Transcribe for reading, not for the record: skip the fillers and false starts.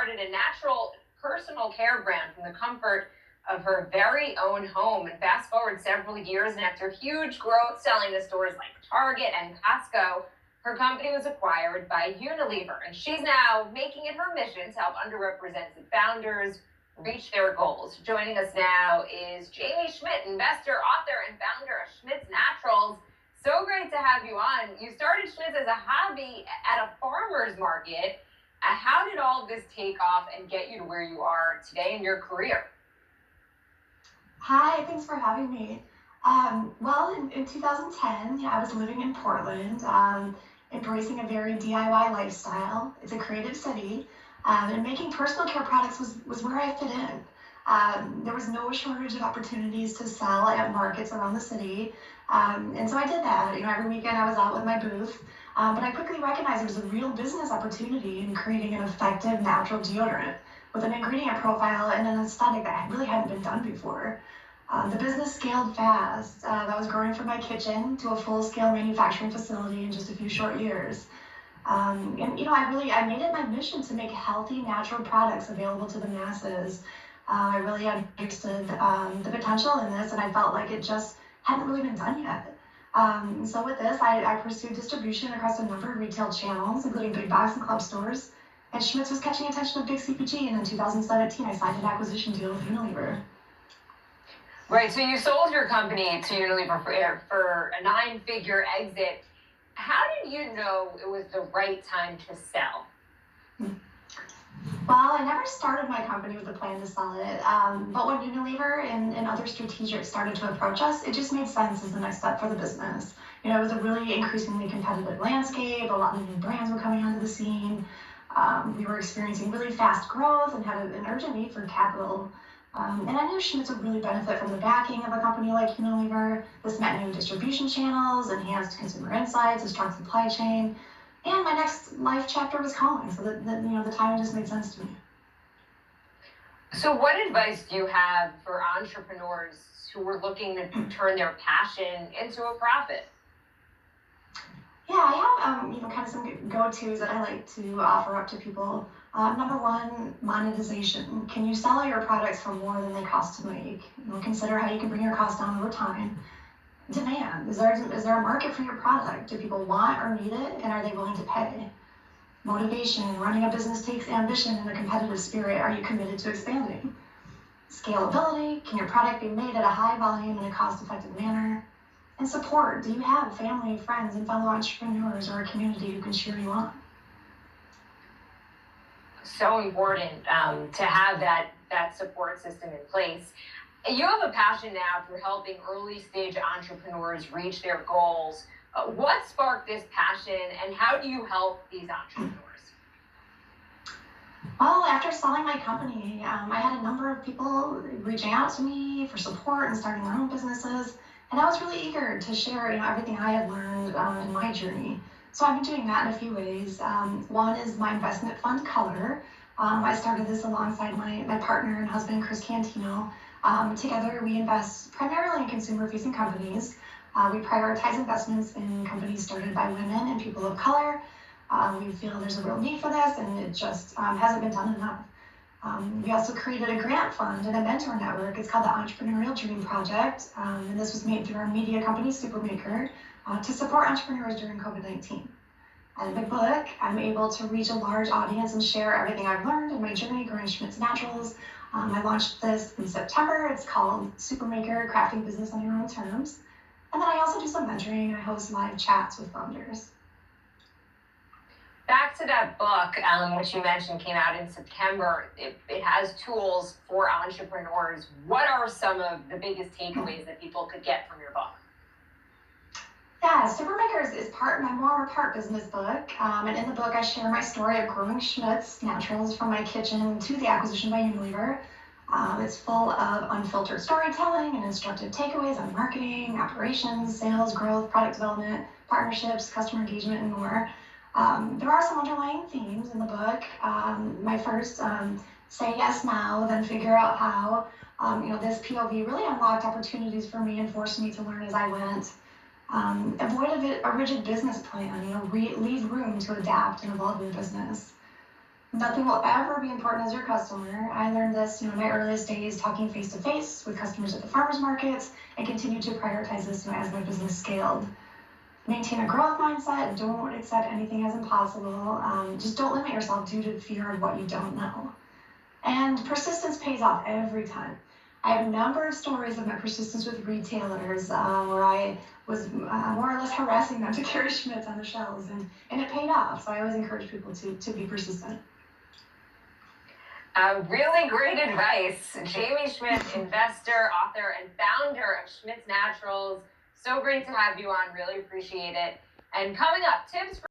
started a natural personal care brand from the comfort of her very own home. And fast forward several years, and after huge growth selling to stores like Target and Costco, her company was acquired by Unilever, and she's now making it her mission to help underrepresented founders reach their goals. Joining us now is Jamie Schmidt, investor, author, and founder of Schmidt's Naturals. So great to have you on. You started Schmidt's as a hobby at a farmer's market. How did all of this take off and get you to where you are today in your career? Hi, thanks for having me. In 2010, I was living in Portland, embracing a very DIY lifestyle. It's a creative city, and making personal care products was where I fit in. There was no shortage of opportunities to sell at markets around the city, and so I did that. Every weekend I was out with my booth, but I quickly recognized there was a real business opportunity in creating an effective natural deodorant with an ingredient profile and an aesthetic that really hadn't been done before. The business scaled fast. I was growing from my kitchen to a full-scale manufacturing facility in just a few short years. I made it my mission to make healthy, natural products available to the masses. I really understood the potential in this, and I felt like it just hadn't really been done yet. So with this, I pursued distribution across a number of retail channels, including big box and club stores. And Schmidt's was catching attention of big CPG, and in 2017, I signed an acquisition deal with Unilever. Right, so you sold your company to Unilever for a 9-figure exit. How did you know it was the right time to sell? Well, I never started my company with a plan to sell it, but when Unilever and other strategics started to approach us, it just made sense as the next step for the business. It was a really increasingly competitive landscape. A lot of new brands were coming onto the scene. We were experiencing really fast growth and had an urgent need for capital. And I knew Schmidt would really benefit from the backing of a company like Unilever. This meant new distribution channels, enhanced consumer insights, a strong supply chain, and my next life chapter was calling. So the timing just made sense to me. So what advice do you have for entrepreneurs who are looking to turn their passion into a profit? Yeah, I have kind of some go-tos that I like to offer up to people. Number one, monetization. Can you sell your products for more than they cost to make? Consider how you can bring your costs down over time. Demand. Is there a market for your product? Do people want or need it, and are they willing to pay? Motivation. Running a business takes ambition and a competitive spirit. Are you committed to expanding? Scalability. Can your product be made at a high volume in a cost-effective manner? And support. Do you have family, friends, and fellow entrepreneurs or a community who can cheer you on? So important to have that support system in place. You have a passion now for helping early stage entrepreneurs reach their goals. What sparked this passion, and how do you help these entrepreneurs? Well, after selling my company, I had a number of people reaching out to me for support and starting their own businesses. And I was really eager to share, everything I had learned in my journey. So I've been doing that in a few ways. One is my investment fund, Color. I started this alongside my partner and husband, Chris Cantino. Together, we invest primarily in consumer-facing companies. We prioritize investments in companies started by women and people of color. We feel there's a real need for this, and it just hasn't been done enough. We also created a grant fund and a mentor network. It's called the Entrepreneurial Dream Project, and this was made through our media company, SuperMaker, to support entrepreneurs during COVID-19. And in the book, I'm able to reach a large audience and share everything I've learned in my journey growing Schmidt's Naturals. I launched this in September. It's called SuperMaker, Crafting Business on Your Own Terms. And then I also do some mentoring. I host live chats with founders. Back to that book, which you mentioned came out in September. It has tools for entrepreneurs. What are some of the biggest takeaways that people could get from your book? Yeah, SuperMaker is part memoir, part business book. And in the book, I share my story of growing Schmidt's Naturals from my kitchen to the acquisition by Unilever. It's full of unfiltered storytelling and instructive takeaways on marketing, operations, sales, growth, product development, partnerships, customer engagement, and more. There are some underlying themes in the book. My first, say yes now, then figure out how. This POV really unlocked opportunities for me and forced me to learn as I went. Avoid a rigid business plan, leave room to adapt and evolve your business. Nothing will ever be important as your customer. I learned this, in my earliest days talking face to face with customers at the farmers markets, and continue to prioritize this, as my business scaled. Maintain a growth mindset. Don't accept anything as impossible. Just don't limit yourself due to fear of what you don't know. And persistence pays off every time. I have a number of stories of my persistence with retailers where I was more or less harassing them to carry Schmidt on the shelves, and it paid off. So I always encourage people to be persistent. Really great advice. Jamie Schmidt, investor, author, and founder of Schmidt's Naturals. So great to have you on. Really appreciate it. And coming up, tips for